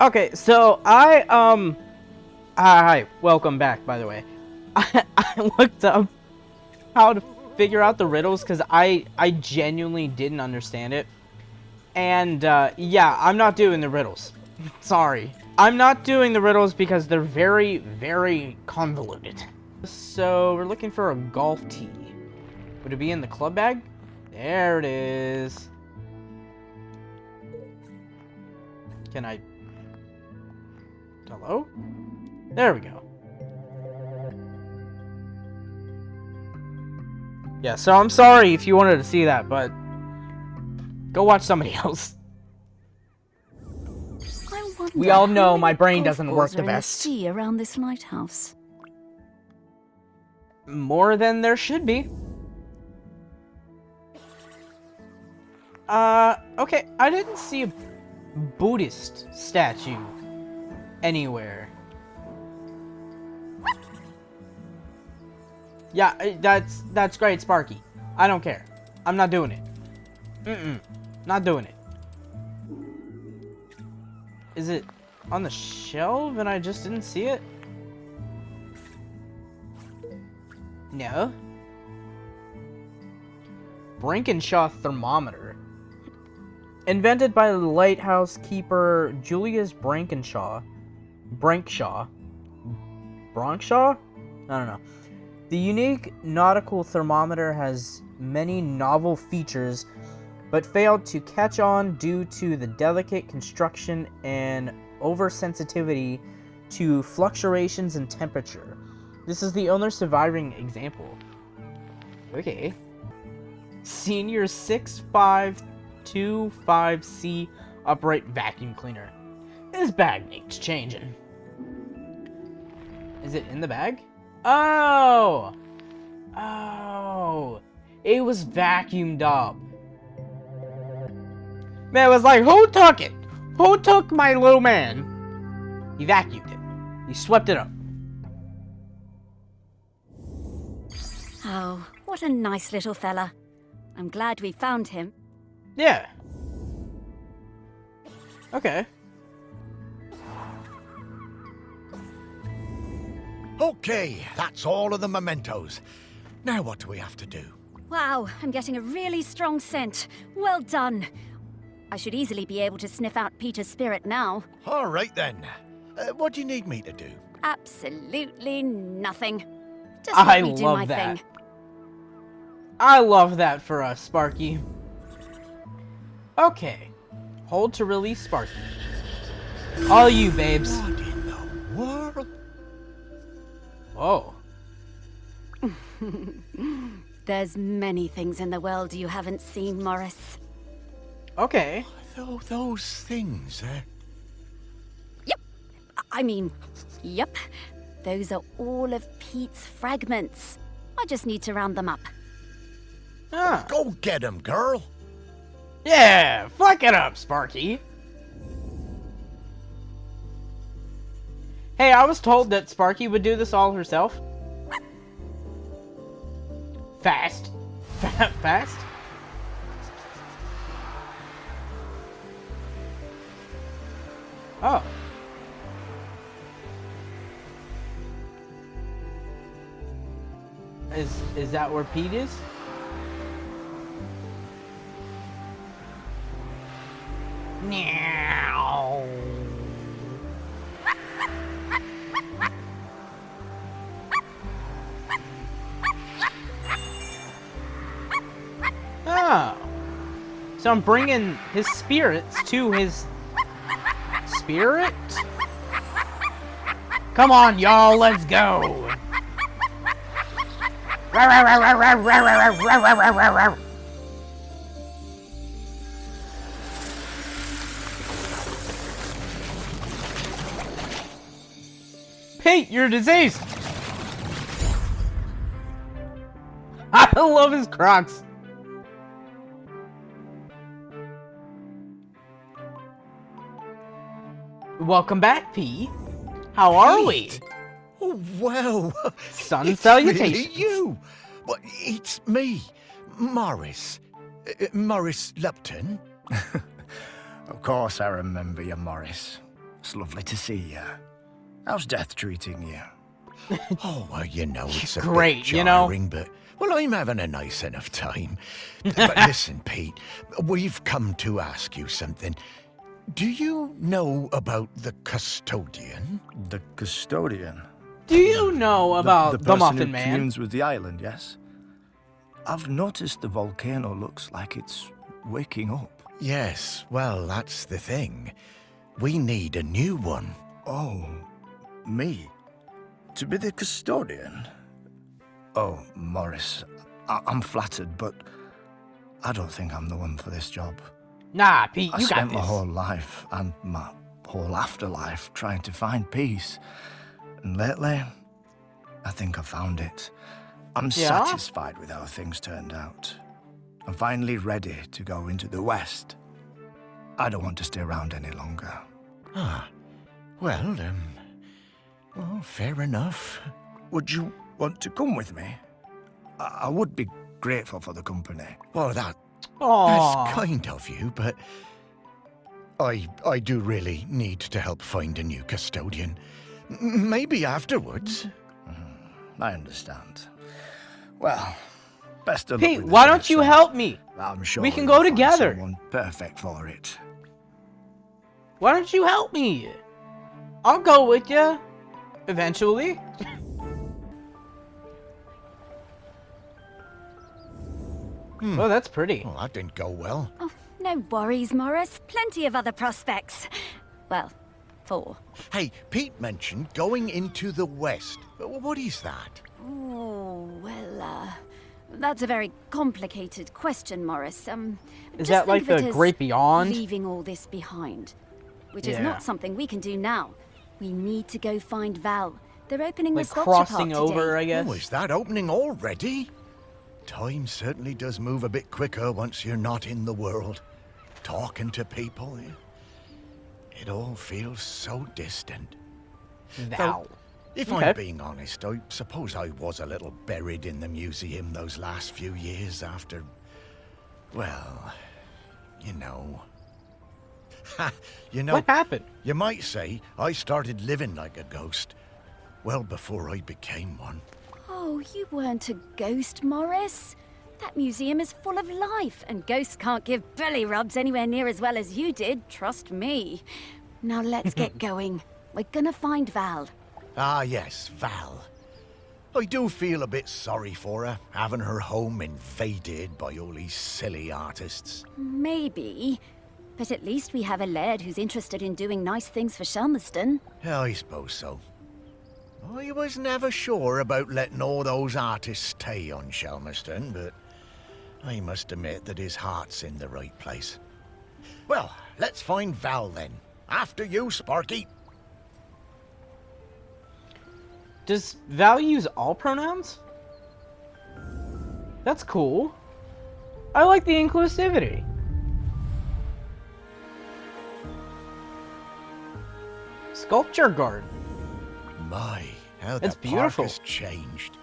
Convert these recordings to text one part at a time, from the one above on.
Okay, so hi, welcome back, by the way. I looked up how to figure out the riddles because I genuinely didn't understand it. And, yeah, I'm not doing the riddles. Sorry. I'm not doing the riddles because they're very, very convoluted. So, we're looking for a golf tee. Would it be in the club bag? There it is. Can I... Hello? There we go. Yeah, so I'm sorry if you wanted to see that, but go watch somebody else. We all know my brain doesn't work the best. Sea around this lighthouse. More than there should be. Okay, I didn't see a Buddhist statue anywhere. Yeah, that's great, Sparky. I don't care. I'm not doing it. Not doing it. Is it on the shelf and I just didn't see it? No. Brankenshaw thermometer. Invented by the lighthouse keeper Julius Bronkshaw? I don't know. The unique nautical thermometer has many novel features, but failed to catch on due to the delicate construction and oversensitivity to fluctuations in temperature. This is the only surviving example. Okay. Senior 6525C upright vacuum cleaner. This bag needs changing. Is it in the bag? Oh! Oh! It was vacuumed up. Man, it was like, who took it? Who took my little man? He vacuumed it. He swept it up. Oh, what a nice little fella. I'm glad we found him. Yeah. Okay. Okay, that's all of the mementos. Now what do we have to do? Wow, I'm getting a really strong scent. Well done. I should easily be able to sniff out Peter's spirit now. All right then. What do you need me to do? Absolutely nothing. Just I let me do love my that. thing. I love that for us, Sparky. Okay. Hold to release Sparky. All you, babes. What in the world? Whoa. There's many things in the world you haven't seen, Morris. Okay. Those things, Yep. Yep. Those are all of Pete's fragments. I just need to round them up. Ah. Go get 'em, girl. Yeah, fuck it up, Sparky. Hey, I was told that Sparky would do this all herself. Fast. Fast? Oh. Is that where Pete is? Meow. Oh. So I'm bringing his spirits to his spirit? Come on, y'all, let's go. Pete, you're diseased. I love his Crocs. Welcome back, P. How are we? Oh, well. Sun It's salutations. really you. Well, it's me, Morris. Morris Lupton. Of course I remember you, Morris. It's lovely to see you. How's death treating you? Oh, well, you know, it's a Great, bit you know? jarring, but... Well, I'm having a nice enough time. But listen, Pete, we've come to ask you something. Do you know about the custodian? The custodian? Do you know about the person Muffin who Man? communes with the island, yes? I've noticed the volcano looks like it's waking up. Yes, well, that's the thing. We need a new one. Oh, me? To be the custodian? Oh, Morris, I'm flattered, but I don't think I'm the one for this job. Nah, Pete, I you got spent my this. whole life and my whole afterlife trying to find peace. And lately, I think I found it. I'm Yeah? satisfied with how things turned out. I'm finally ready to go into the West. I don't want to stay around any longer. Ah, well, fair enough. Would you want to come with me? I would be grateful for the company. Well, that's Aww. kind of you, but I do really need to help find a new custodian. Maybe afterwards. I understand. Well, best of luck Pete, with the why don't search, you then. help me? I'm sure We can you'll go find together. Someone perfect for it. Why don't you help me? I'll go with you. Eventually. Oh, that's pretty. Well, that didn't go well. Oh, no worries, Morris. Plenty of other prospects. Well, 4. Hey, Pete mentioned going into the West. What is that? Oh, well, that's a very complicated question, Morris. Is just that like think of it the as Great Beyond? leaving all this behind, which is Yeah. not something we can do now. We need to go find Val. They're opening Like the sculpture crossing park over, today. I guess. Oh, is that opening already? Time certainly does move a bit quicker once you're not in the world. Talking to people, it all feels so distant. Val. If Okay. I'm being honest, I suppose I was a little buried in the museum those last few years after... Well, you know... you know, What happened? you might say I started living like a ghost well before I became one. Oh, you weren't a ghost, Morris. That museum is full of life, and ghosts can't give belly rubs anywhere near as well as you did, trust me. Now let's get going. We're gonna find Val. Ah, yes, Val. I do feel a bit sorry for her, having her home invaded by all these silly artists. Maybe. But at least we have a laird who's interested in doing nice things for Shelmerston. Yeah, I suppose so. I was never sure about letting all those artists stay on Shelmerston, but I must admit that his heart's in the right place. Well, let's find Val then. After you, Sparky. Does Val use all pronouns? That's cool. I like the inclusivity. Sculpture garden. My, how That's the beautiful. park has changed.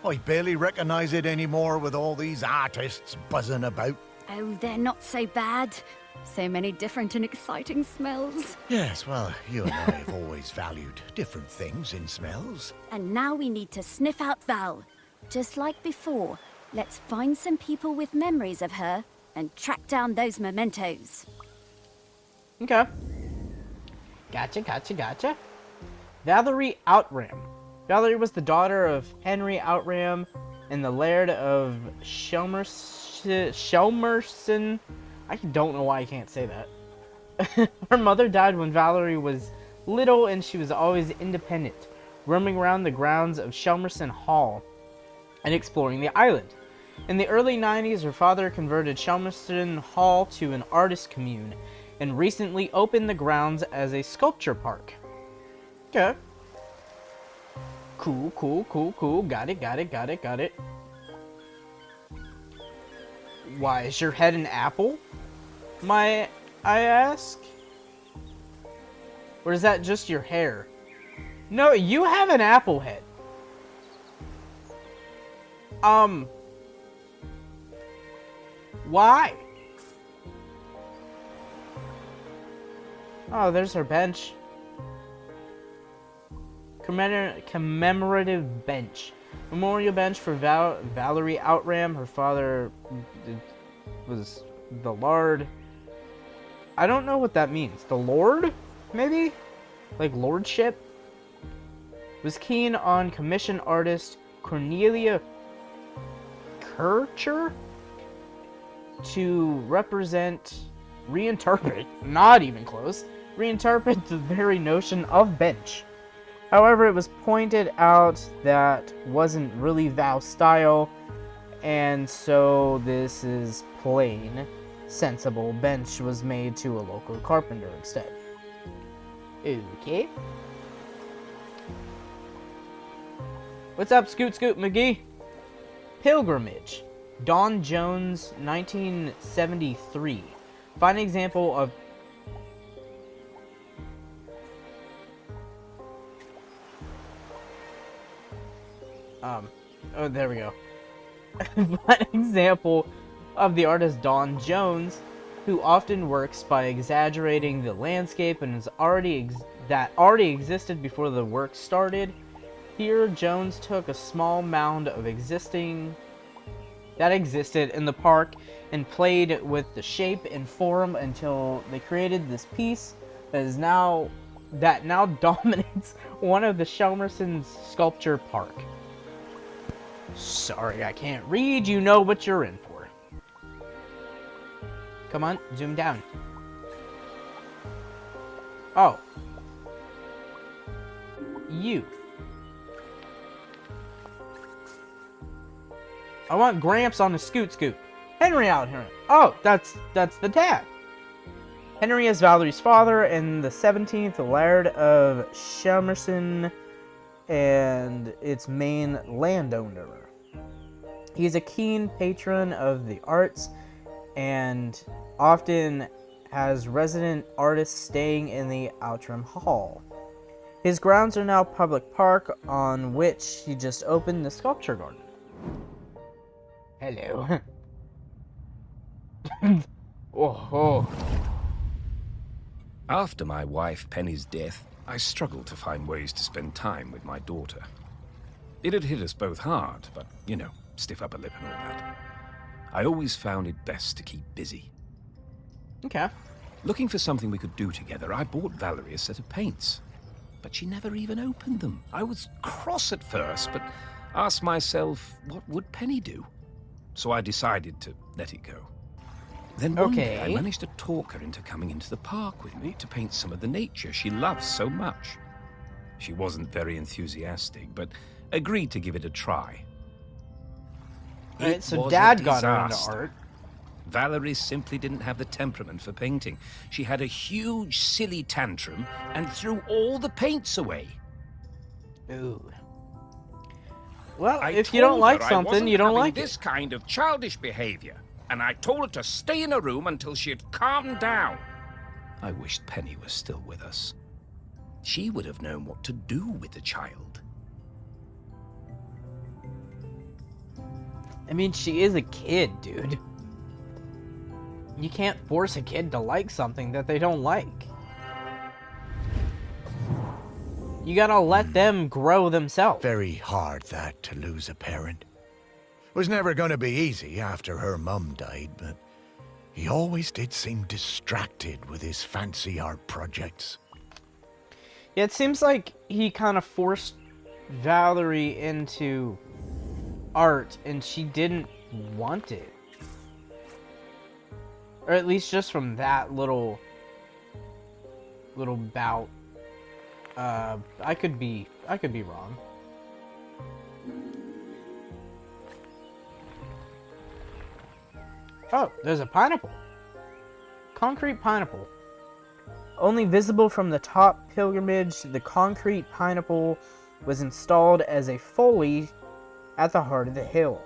I barely recognize it anymore with all these artists buzzing about. Oh, they're not so bad. So many different and exciting smells. Yes, well, you and I have always valued different things in smells. And now we need to sniff out Val. Just like before, let's find some people with memories of her and track down those mementos. Okay. Gotcha. Valerie Outram. Valerie was the daughter of Henry Outram and the Laird of Shelmerson. I don't know why I can't say that. Her mother died when Valerie was little and she was always independent, roaming around the grounds of Shelmerson Hall and exploring the island. In the early 90s, her father converted Shelmerston Hall to an artist commune and recently opened the grounds as a sculpture park. Okay. Cool. Got it. Why, is your head an apple? I ask? Or is that just your hair? No, you have an apple head. Why? Oh, there's her bench. Commemorative bench. Memorial bench for Valerie Outram. Her father was the Lord. I don't know what that means. The Lord? Maybe? Like lordship? Was keen on commission artist Cornelia Kircher to reinterpret, not even close, reinterpret the very notion of bench. However, it was pointed out that wasn't really Val's style, and so this is plain, sensible bench was made to a local carpenter instead. Okay. What's up, Scoot McGee? Pilgrimage. Don Jones, 1973. Find an example of... oh, there we go. Find an example of the artist Don Jones, who often works by exaggerating the landscape and that already existed before the work started. Here, Jones took a small mound of that existed in the park and played with the shape and form until they created this piece that now dominates one of the Shelmerson's sculpture park. Sorry, I can't read. You know what you're in for. Come on, zoom down. Oh. You. I want Gramps on the scoot. Henry out here. Oh, that's the dad. Henry is Valerie's father and the 17th Laird of Shelmerson and its main landowner. He's a keen patron of the arts and often has resident artists staying in the Outram Hall. His grounds are now public park on which he just opened the sculpture garden. Hello. Oh. After my wife Penny's death, I struggled to find ways to spend time with my daughter. It had hit us both hard, but, you know, stiff upper lip and all that. I always found it best to keep busy. Okay. Looking for something we could do together, I bought Valerie a set of paints. But she never even opened them. I was cross at first, but asked myself, what would Penny do? So I decided to let it go. Then one day I managed to talk her into coming into the park with me to paint some of the nature she loves so much. She wasn't very enthusiastic, but agreed to give it a try. Right, so Dad got her into art. Valerie simply didn't have the temperament for painting. She had a huge, silly tantrum and threw all the paints away. Ooh. Well, if you don't like something, you don't like it. This kind of childish behavior, and I told her to stay in her room until she had calmed down. I wished Penny was still with us. She would have known what to do with the child. I mean, she is a kid, dude. You can't force a kid to like something that they don't like. You gotta let them grow themselves. Very hard, that, to lose a parent. Was never gonna be easy after her mum died, but he always did seem distracted with his fancy art projects. Yeah, it seems like he kind of forced Valerie into art, and she didn't want it. Or at least just from that little bout. I could be wrong. Oh, there's a pineapple. Concrete pineapple. Only visible from the top pilgrimage, the concrete pineapple was installed as a folly at the heart of the hill.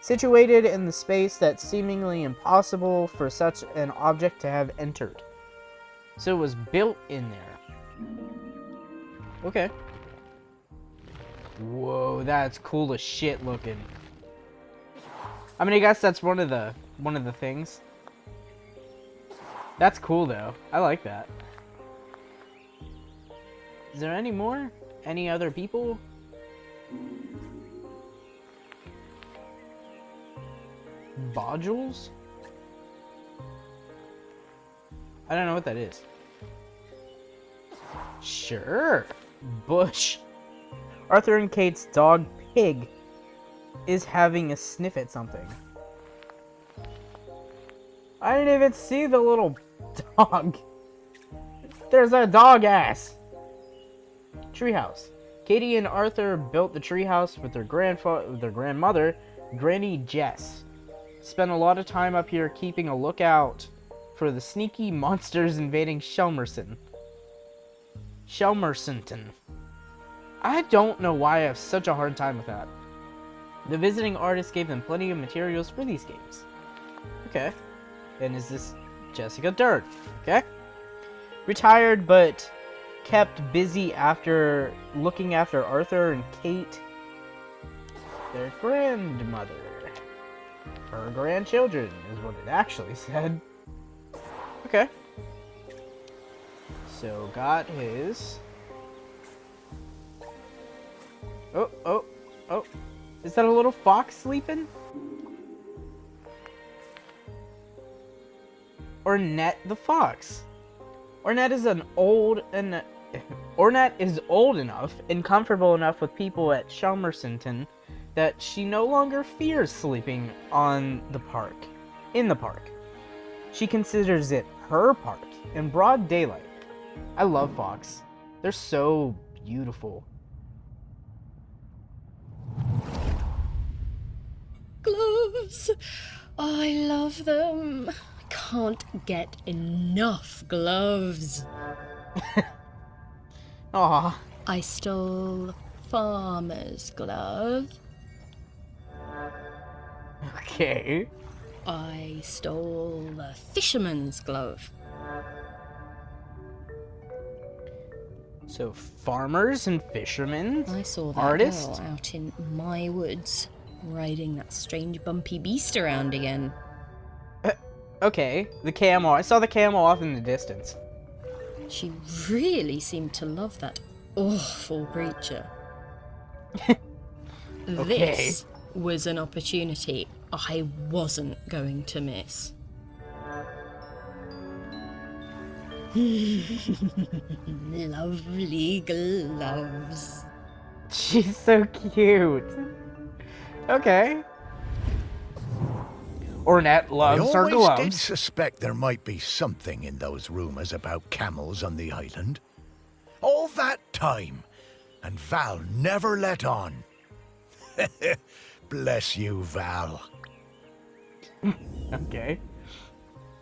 Situated in the space that's seemingly impossible for such an object to have entered. So it was built in there. Okay. Whoa, that's cool as shit looking. I mean, I guess that's one of the things. That's cool though. I like that. Is there any more? any other people? Boules? I don't know what that is. Sure. Bush. Arthur and Kate's dog Pig is having a sniff at something. I didn't even see the little dog. There's a dog ass. Treehouse. Katie and Arthur built the treehouse with their grandmother, Granny Jess. Spent a lot of time up here keeping a lookout for the sneaky monsters invading Shelmerston. I don't know why I have such a hard time with that. The visiting artist gave them plenty of materials for these games. Okay. And is this Jessica Dirt? Okay. Retired, but kept busy after looking after Arthur and Kate, their grandmother. Her grandchildren is what it actually said. Okay. So got his... Oh. Is that a little fox sleeping? Ornette the fox. Ornette is old enough and comfortable enough with people at Shelmerston that she no longer fears sleeping in the park. She considers it her park in broad daylight. I love fox. They're so beautiful. Gloves! I love them. I can't get enough gloves. Aw. I stole farmer's glove. Okay. I stole the fisherman's glove. So farmers and fishermen. I saw that artist girl out in my woods, riding that strange bumpy beast around again. Okay, the camel. I saw the camel off in the distance. She really seemed to love that awful creature. Okay. This was an opportunity I wasn't going to miss. Lovely gloves. She's so cute. Okay. Ornette loves her I always did gloves. suspect there might be something in those rumors about camels on the island. All that time, and Val never let on. Bless you, Val. Okay.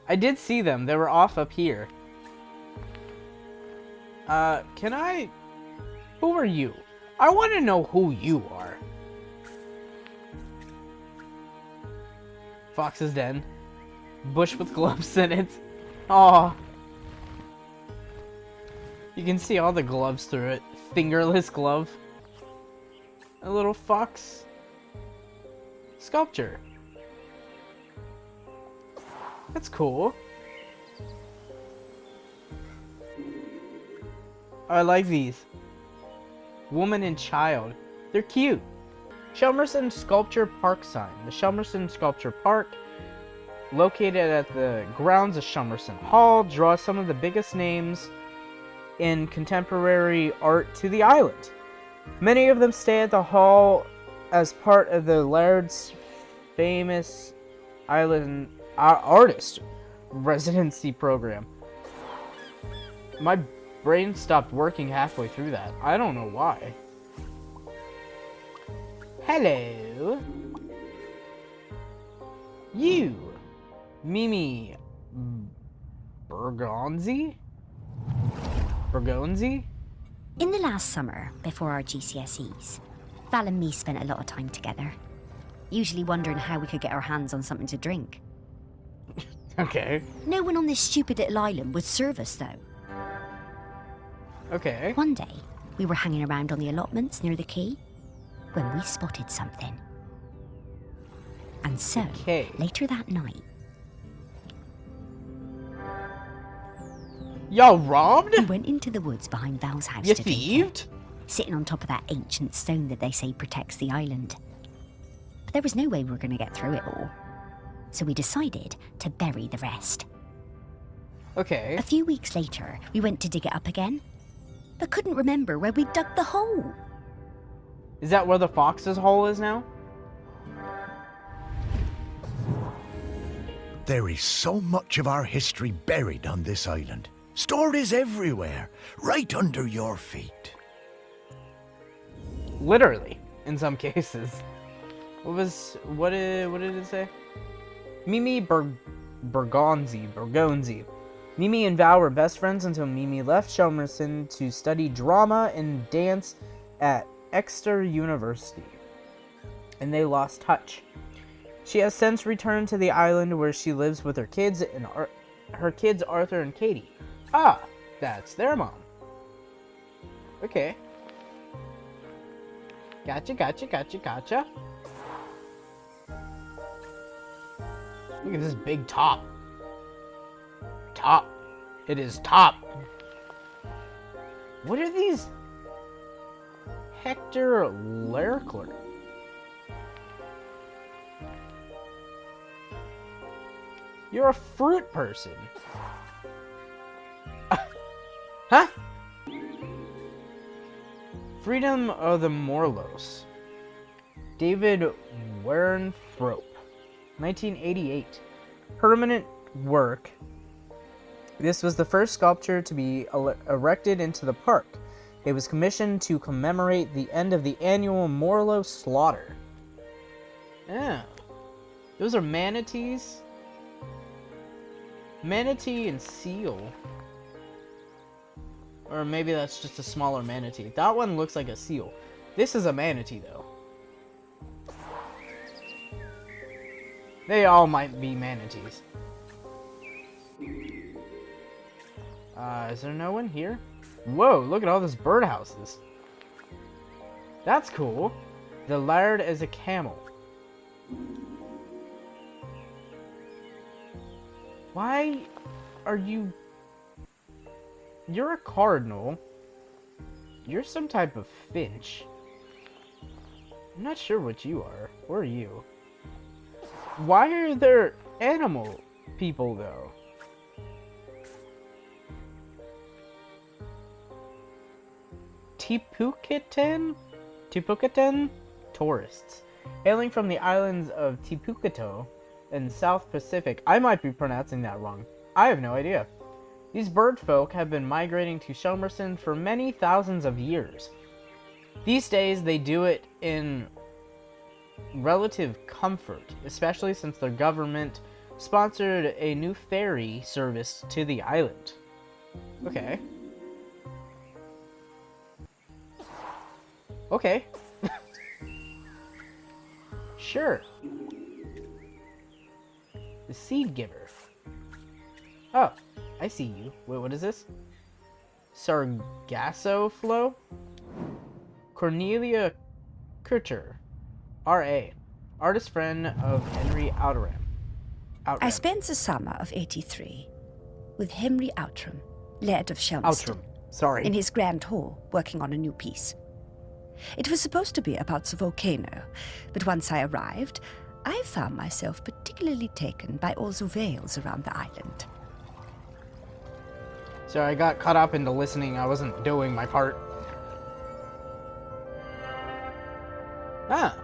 I did see them. They were off up here. Can I... Who are you? I want to know who you are. Fox's Den. Bush with gloves in it. Aw. You can see all the gloves through it. Fingerless glove. A little fox. Sculpture. That's cool. I like these. Woman and child. They're cute. Shelmerston Sculpture Park sign. The Shelmerston Sculpture Park, located at the grounds of Shelmerston Hall, draws some of the biggest names in contemporary art to the island. Many of them stay at the hall as part of the Laird's famous island artist residency program. My brain stopped working halfway through that. I don't know why. Hello. You. Mimi Bergonzi? In the last summer, before our GCSEs, Val and me spent a lot of time together. Usually wondering how we could get our hands on something to drink. Okay. No one on this stupid little island would serve us, though. Okay. One day, we were hanging around on the allotments near the quay when we spotted something. And so, Okay. later that night, Y'all robbed? we went into the woods behind Val's house You to drink thieved? it. sitting on top of that ancient stone that they say protects the island. But there was no way we were going to get through it all. So we decided to bury the rest. Okay. A few weeks later, we went to dig it up again, but couldn't remember where we dug the hole. Is that where the fox's hole is now? There is so much of our history buried on this island. Stories everywhere, right under your feet. Literally, in some cases. What did it say? Mimi Bergonzi. Mimi and Val were best friends until Mimi left Shelmerson to study drama and dance at Exeter University, and they lost touch. She has since returned to the island where she lives with her kids and her kids Arthur and Katie. Ah, that's their mom. Okay. Gotcha. Look at this big top. It is top. What are these? Hector Lercler. You're a fruit person. Huh? Freedom of the Morlos. David Wernthrope. 1988. Permanent work. This was the first sculpture to be erected into the park. It was commissioned to commemorate the end of the annual Morlo slaughter. Oh. Those are manatees? Manatee and seal. Or maybe that's just a smaller manatee. That one looks like a seal. This is a manatee, though. They all might be manatees. Is there no one here? Whoa, look at all these birdhouses. That's cool. The laird is a camel. Why are you... You're a cardinal. You're some type of finch. I'm not sure what you are. Or are you? Why are there animal people, though? Tipucatan tourists. Hailing from the islands of Tipucato in South Pacific. I might be pronouncing that wrong. I have no idea. These bird folk have been migrating to Shelmerson for many thousands of years. These days, they do it in relative comfort, especially since their government sponsored a new ferry service to the island. Okay. Okay. Sure. The seed giver. Oh, I see you. Wait, what is this? Sargasso flow? Cornelia Kircher. R.A. Artist friend of Henry Outram. I spent the summer of '83 with Henry Outram, Laird of Shelmerston, Sorry. in his grand hall, working on a new piece. It was supposed to be about the volcano, but once I arrived, I found myself particularly taken by all the whales around the island. Sorry, I got caught up into listening. I wasn't doing my part. Ah,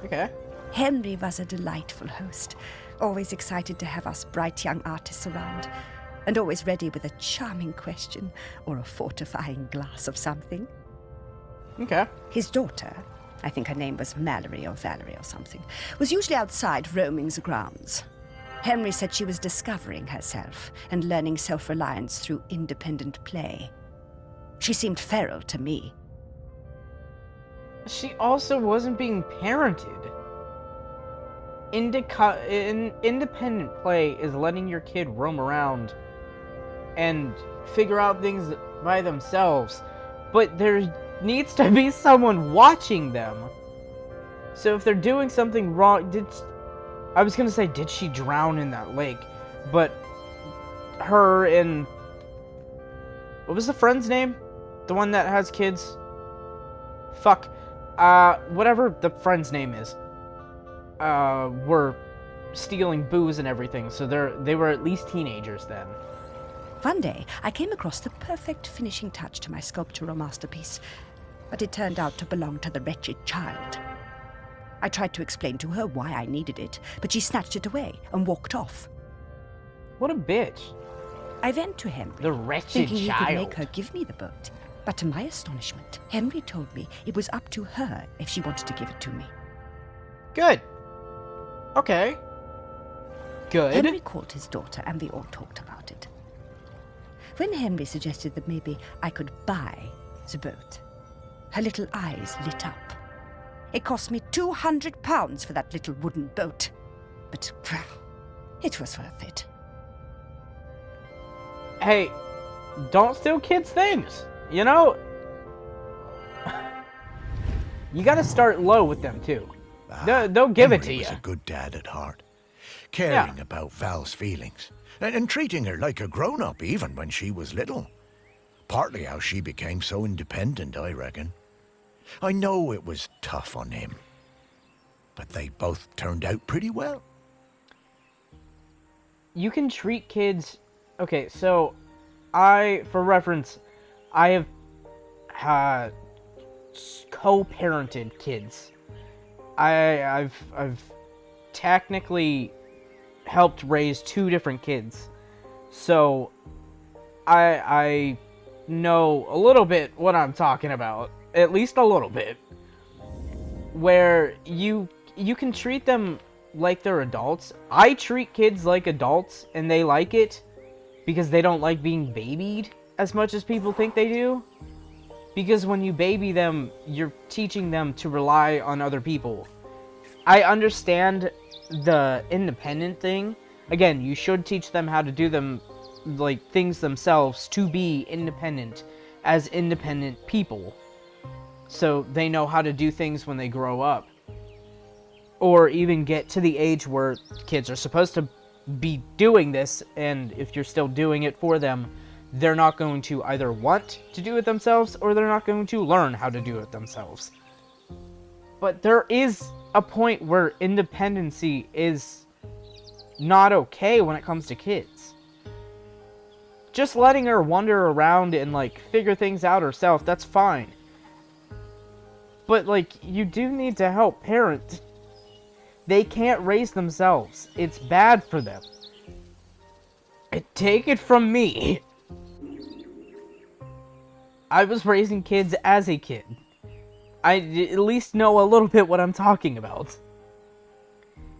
okay. Henry was a delightful host, always excited to have us bright young artists around, and always ready with a charming question or a fortifying glass of something. Okay. His daughter, I think her name was Mallory or Valerie or something, was usually outside roaming the grounds. Henry said she was discovering herself and learning self-reliance through independent play. She seemed feral to me. She also wasn't being parented. Independent play is letting your kid roam around and figure out things by themselves, but there needs to be someone watching them. So if they're doing something wrong, I was gonna say, did she drown in that lake? But her and... What was the friend's name? The one that has kids? fuck, whatever the friend's name is, were stealing booze and everything, so they were at least teenagers then. One day, I came across the perfect finishing touch to my sculptural masterpiece, but it turned out to belong to the wretched child. I tried to explain to her why I needed it, but she snatched it away and walked off. What a bitch. I went to Henry, The wretched thinking he could child. make her give me the boat. But to my astonishment, Henry told me it was up to her if she wanted to give it to me. Good. Okay. Good. Henry called his daughter and we all talked about it. When Henry suggested that maybe I could buy the boat, her little eyes lit up. It cost me £200 for that little wooden boat, but well, it was worth it. Hey, don't steal kids' things. You know, you gotta start low with them too. They'll give it to Henry you. was a good dad at heart, caring about Val's feelings, and treating her like a grown-up even when she was little. Partly how she became so independent, I reckon. I know it was tough on him, but they both turned out pretty well. You can treat kids. Okay, so for reference, I have co-parented kids. I've technically helped raise 2 different kids, so I know a little bit what I'm talking about, at least a little bit. Where you can treat them like they're adults. I treat kids like adults, and they like it because they don't like being babied as much as people think they do. Because when you baby them, you're teaching them to rely on other people. I understand the independent thing. Again, you should teach them how to do them, like, things themselves to be independent as independent people. So they know how to do things when they grow up. Or even get to the age where kids are supposed to be doing this, and if you're still doing it for them, they're not going to either want to do it themselves, or they're not going to learn how to do it themselves. But there is a point where independency is not okay when it comes to kids. Just letting her wander around and, like, figure things out herself, that's fine. But, like, you do need to help parents. They can't raise themselves. It's bad for them. Take it from me. I was raising kids as a kid. I at least know a little bit what I'm talking about.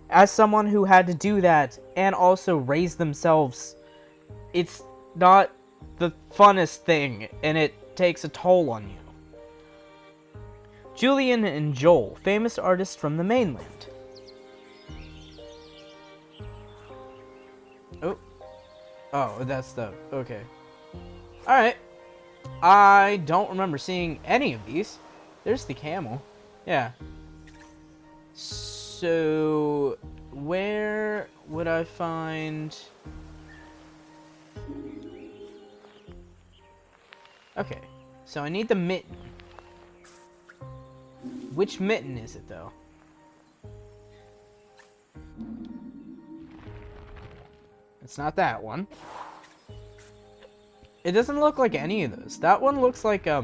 As someone who had to do that and also raise themselves, it's not the funnest thing, and it takes a toll on you. Julian and Joel, famous artists from the mainland. Oh, that's the... okay. Alright. I don't remember seeing any of these. There's the camel. Yeah. So... where would I find... okay. So I need the mitten. Which mitten is it, though? It's not that one. It doesn't look like any of those. That one looks like a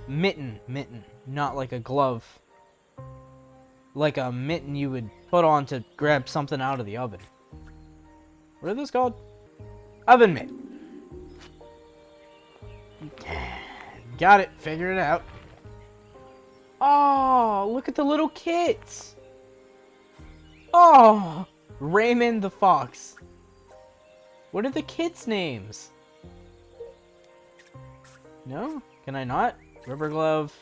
mitten, not like a glove. Like a mitten you would put on to grab something out of the oven. What are those called? Oven mitt. Got it. Figured it out. Oh, look at the little kids. Oh, Raymond the Fox. What are the kids' names? No? Can I not? River Glove.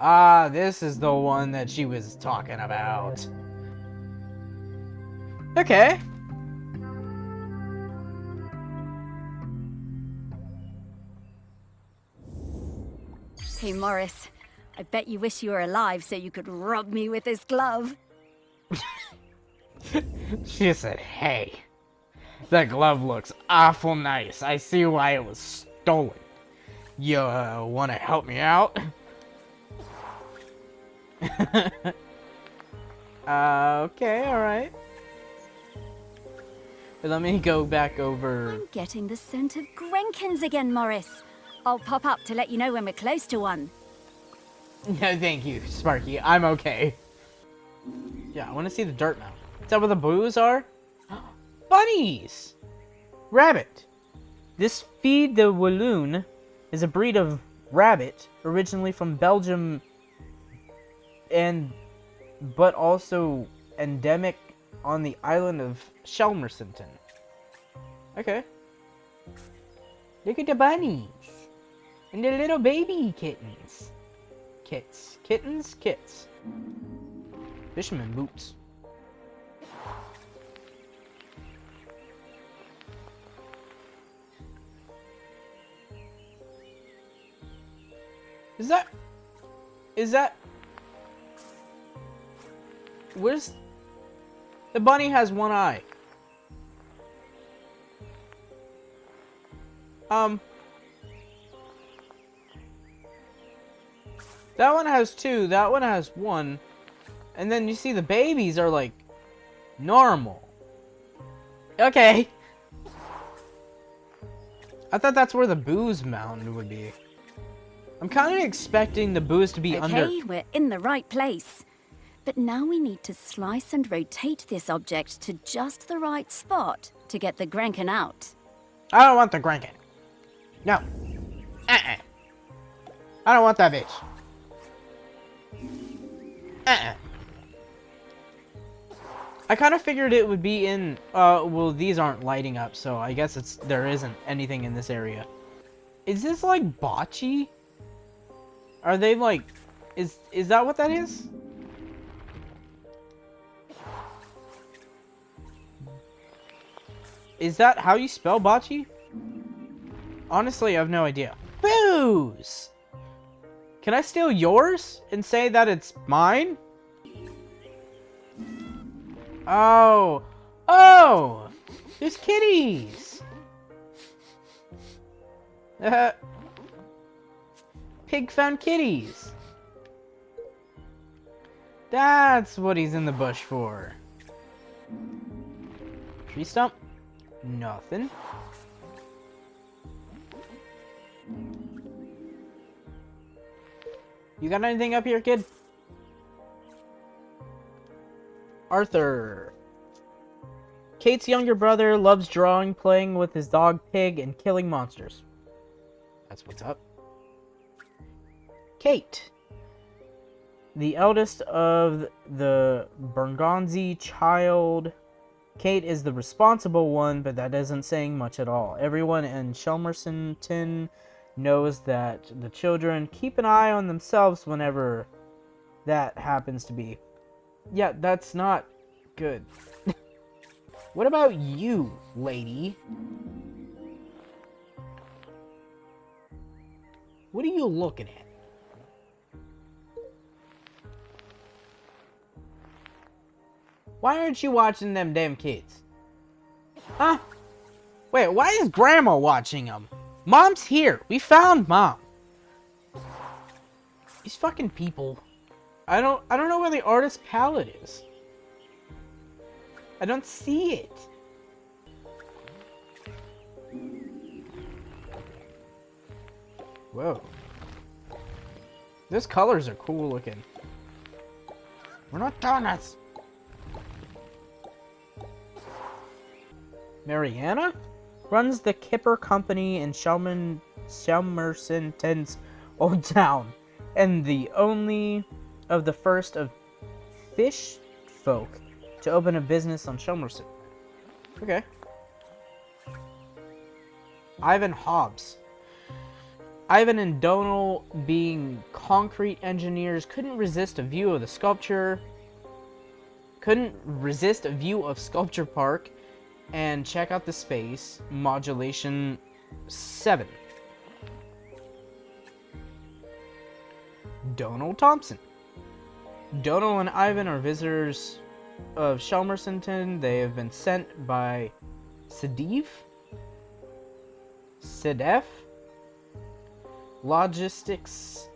Ah, this is the one that she was talking about. Okay. Hey, Morris. I bet you wish you were alive so you could rub me with this glove. She said, hey. That glove looks awful nice. I see why it was stolen. You want to help me out? Okay, alright. Let me go back over. I'm getting the scent of Grenkins again, Morris. I'll pop up to let you know when we're close to one. No, thank you, Sparky. I'm okay. Yeah, I want to see the dirt mound. Is that where the Boules are? Bunnies! Rabbit. This Fille de Walloon is a breed of rabbit originally from Belgium but also endemic on the island of Chelmersenton. Okay. Look at the bunnies. And the little baby kittens. Kits. Fisherman boots. Is that... Where's... The bunny has one eye. That one has two, that one has one. And then you see the babies are like normal. Okay. I thought that's where the Boules mountain would be. I'm kind of expecting the Boules to be under... Okay, we're in the right place. But now we need to slice and rotate this object to just the right spot to get the Grenkin out. I don't want the Grenkin. No. I don't want that bitch. I kind of figured it would be in... well, these aren't lighting up, so I guess there isn't anything in this area. Is this like Bocce? Are they like... Is that what that is? Is that how you spell Bocce? Honestly, I have no idea. Booze! Can I steal yours and say that it's mine? Oh! Oh! There's kitties! Pig found kitties! That's what he's in the bush for. Tree stump? Nothing. You got anything up here, kid? Arthur. Kate's younger brother loves drawing, playing with his dog Pig, and killing monsters. That's what's up. Kate. The eldest of the Bergonzi child. Kate is the responsible one, but that isn't saying much at all. Everyone in Chelmersenton knows that the children keep an eye on themselves whenever that happens to be. Yeah, that's not good. What about you, lady? What are you looking at? Why aren't you watching them damn kids? Huh? Wait, why is Grandma watching them? Mom's here. We found Mom. These fucking people. I don't know where the artist palette is. I don't see it. Whoa. Those colors are cool looking. We're not donuts. Mariana runs the Kipper Company in Chelmersenton's old town, and the only of the first of fish folk to open a business on Chelmersenton. Okay. Ivan Hobbs. Ivan and Donal, being concrete engineers, couldn't resist a view of Sculpture Park and check out the space. Modulation 7. Donal Thompson. Donal and Ivan are visitors of Chelmersenton. They have been sent by Sedef logistics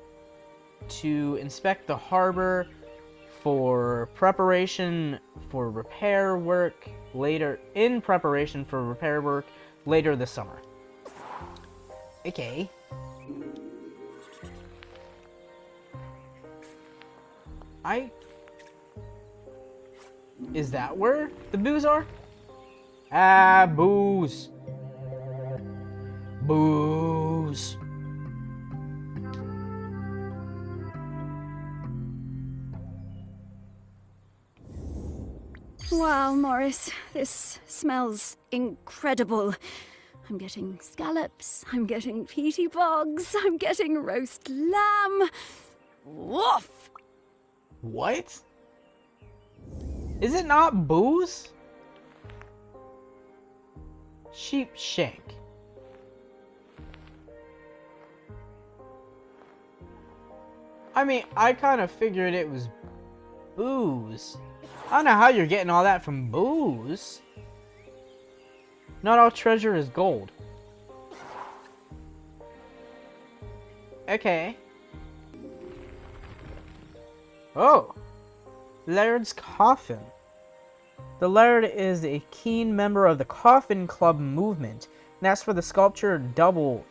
to inspect the harbor for preparation for repair work later this summer. Okay. Is that where the Boules are? Ah, Boules. Boules. Wow, Morris, this smells incredible. I'm getting scallops, I'm getting peaty bogs, I'm getting roast lamb. Woof! What? Is it not Boules? Sheep shank. I mean, I kind of figured it was Boules. I don't know how you're getting all that from Boules. Not all treasure is gold. Okay. Oh! Laird's Coffin. The Laird is a keen member of the Coffin Club movement, and asked for the sculpture double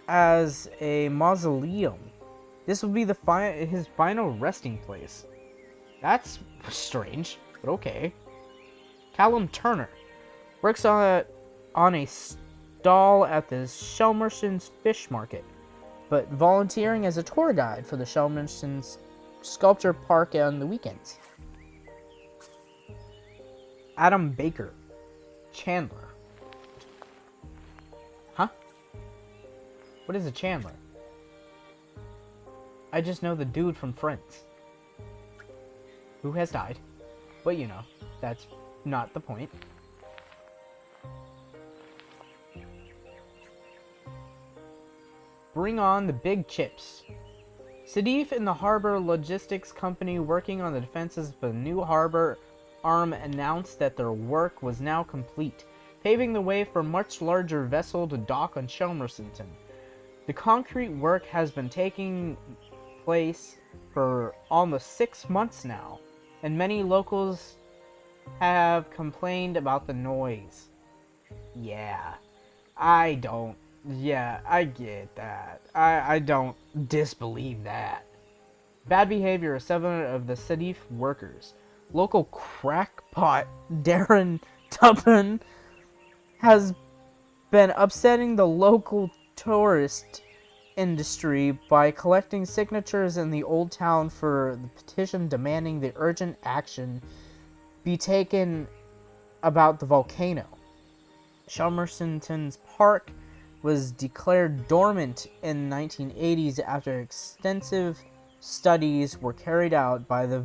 as a mausoleum. This will be his final resting place. That's strange, but okay. Callum Turner works on a stall at the Shelmerson's Fish Market, but volunteering as a tour guide for the Shelmerson's Sculpture Park on the weekends. Adam Baker. Chandler. Huh? What is a Chandler? I just know the dude from Friends. Who has died. But you know, that's not the point. Bring on the big chips. Sedif and the Harbor Logistics Company working on the defenses of the new harbor arm announced that their work was now complete, paving the way for a much larger vessel to dock on Shelmersonton. The concrete work has been taking place for almost 6 months now, and many locals have complained about the noise. Yeah, I get that. I don't disbelieve that. Bad behavior of 7 of the Sedif workers. Local crackpot Darren Tuppen has been upsetting the local tourist industry by collecting signatures in the old town for the petition demanding the urgent action be taken about the volcano. Shelmersonton's park was declared dormant in the 1980s after extensive studies were carried out by the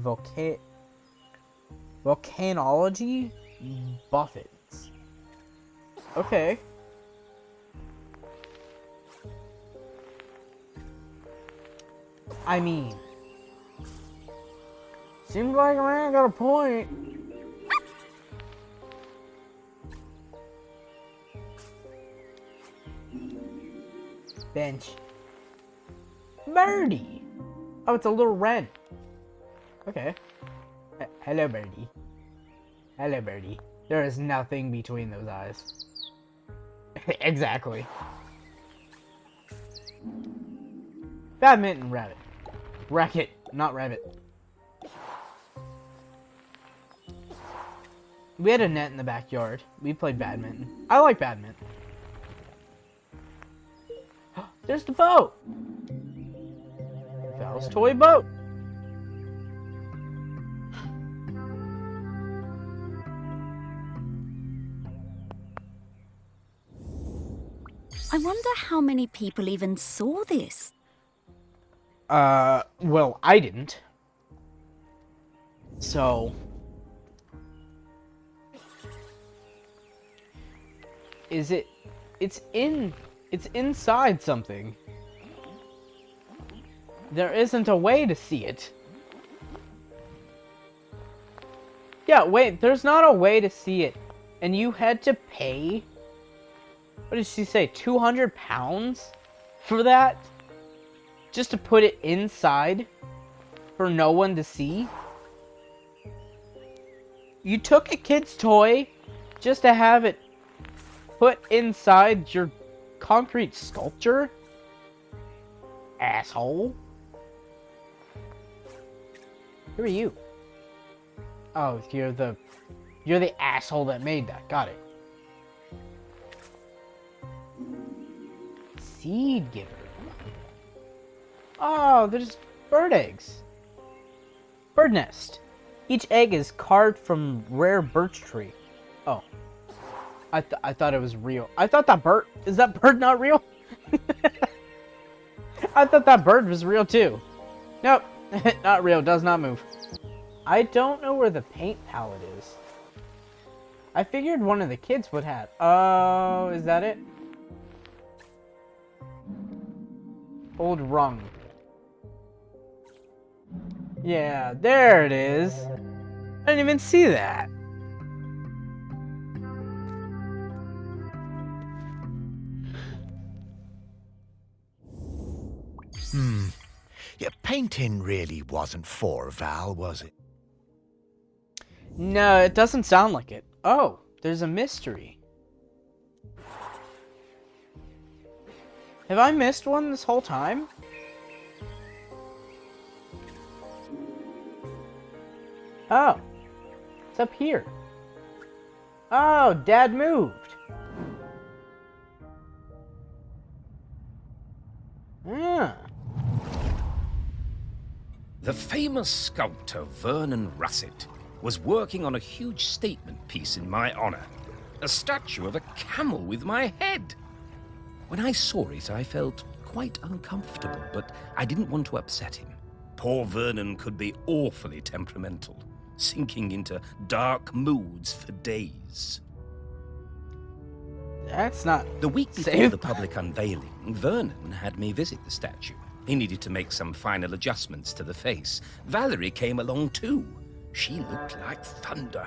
volcanology buffets. Okay. I mean, seems like a man got a point. Bench. Birdie. Oh, it's a little red. Okay. Hello, Birdie. Hello, Birdie. There is nothing between those eyes. Exactly. Badminton rabbit. Racket, not rabbit. We had a net in the backyard. We played badminton. I like badminton. There's the boat! Val's toy boat! I wonder how many people even saw this. Well, I didn't. So... Is it... It's inside something. There isn't a way to see it. Yeah, wait, there's not a way to see it And you had to pay, what did she say, 200 pounds for that? Just to put it inside for no one to see? You took a kid's toy just to have it put inside your concrete sculpture? Asshole. Who are you? Oh, you're the asshole that made that. Got it. Seed giver. Oh, there's bird eggs. Bird nest. Each egg is carved from rare birch tree. Oh. I thought it was real. I thought that bird... Is that bird not real? I thought that bird was real too. Nope. Not real. Does not move. I don't know where the paint palette is. I figured one of the kids would have. Oh, is that it? Old rung. Yeah, there it is. I didn't even see that. Yeah, painting really wasn't for Val, was it? No, it doesn't sound like it. Oh, there's a mystery. Have I missed one this whole time? Oh, it's up here. Oh, Dad moved. Ah. The famous sculptor Vernon Russet was working on a huge statement piece in my honor. A statue of a camel with my head. When I saw it, I felt quite uncomfortable, but I didn't want to upset him. Poor Vernon could be awfully temperamental, sinking into dark moods for days. That's not The week before safe. the public unveiling, Vernon had me visit the statue. He needed to make some final adjustments to the face. Valerie came along too. She looked like thunder.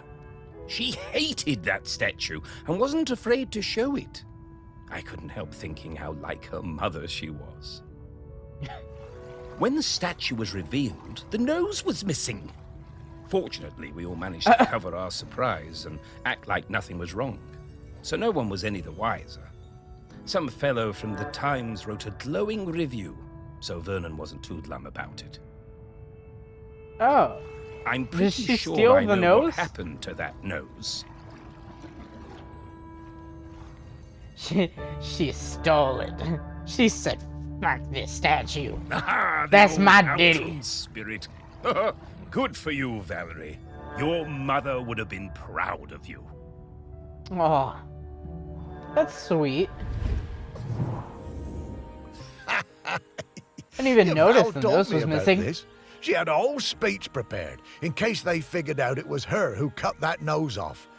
She hated that statue and wasn't afraid to show it. I couldn't help thinking how like her mother she was. When the statue was revealed, the nose was missing. Fortunately, we all managed to cover our surprise and act like nothing was wrong, so no one was any the wiser. Some fellow from the Times wrote a glowing review, so Vernon wasn't too glum about it. Oh. I'm Did pretty she sure steal I the know what nose? happened to that nose. She stole it. She said, "Fuck this statue." Aha, the That's old my outlaw ditty. Spirit. Good for you, Valerie. Your mother would have been proud of you. Oh, that's sweet. I didn't even Yeah, notice Val the told nose me was about missing. this. She had a whole speech prepared in case they figured out it was her who cut that nose off.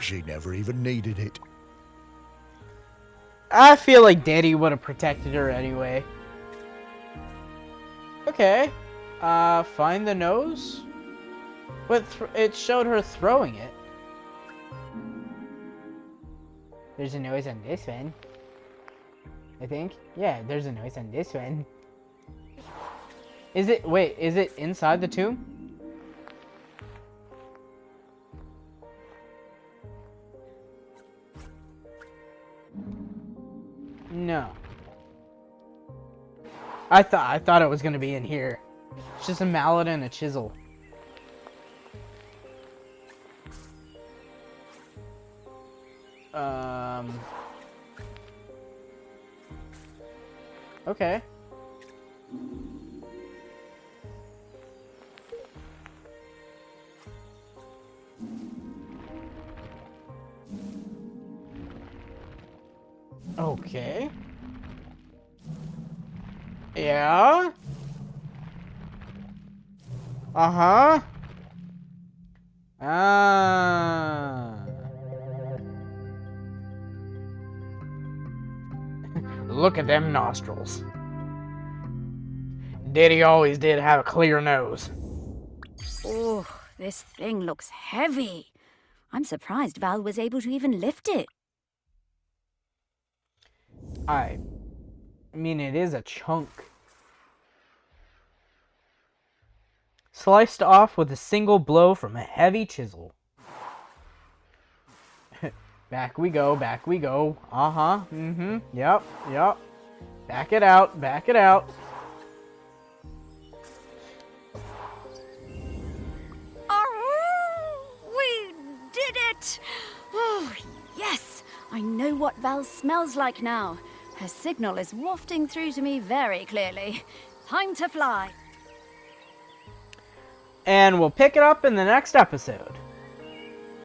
She never even needed it. I feel like Daddy would have protected her anyway. Okay. Find the nose? But it showed her throwing it. There's a nose on this one. I think. Yeah, there's a nose on this one. Is it, wait, is it inside the tomb? No. I thought it was gonna be in here. It's just a mallet and a chisel. Okay. Okay. Yeah? Uh-huh. Ah. Look at them nostrils. Daddy always did have a clear nose. Oh, this thing looks heavy. I'm surprised Val was able to even lift it. I mean, it is a chunk. Sliced off with a single blow from a heavy chisel. Back we go, back we go. Uh-huh, yep. Back it out, back it out. We did it! Oh, yes! I know what Val smells like now. Her signal is wafting through to me very clearly. Time to fly. And we'll pick it up in the next episode.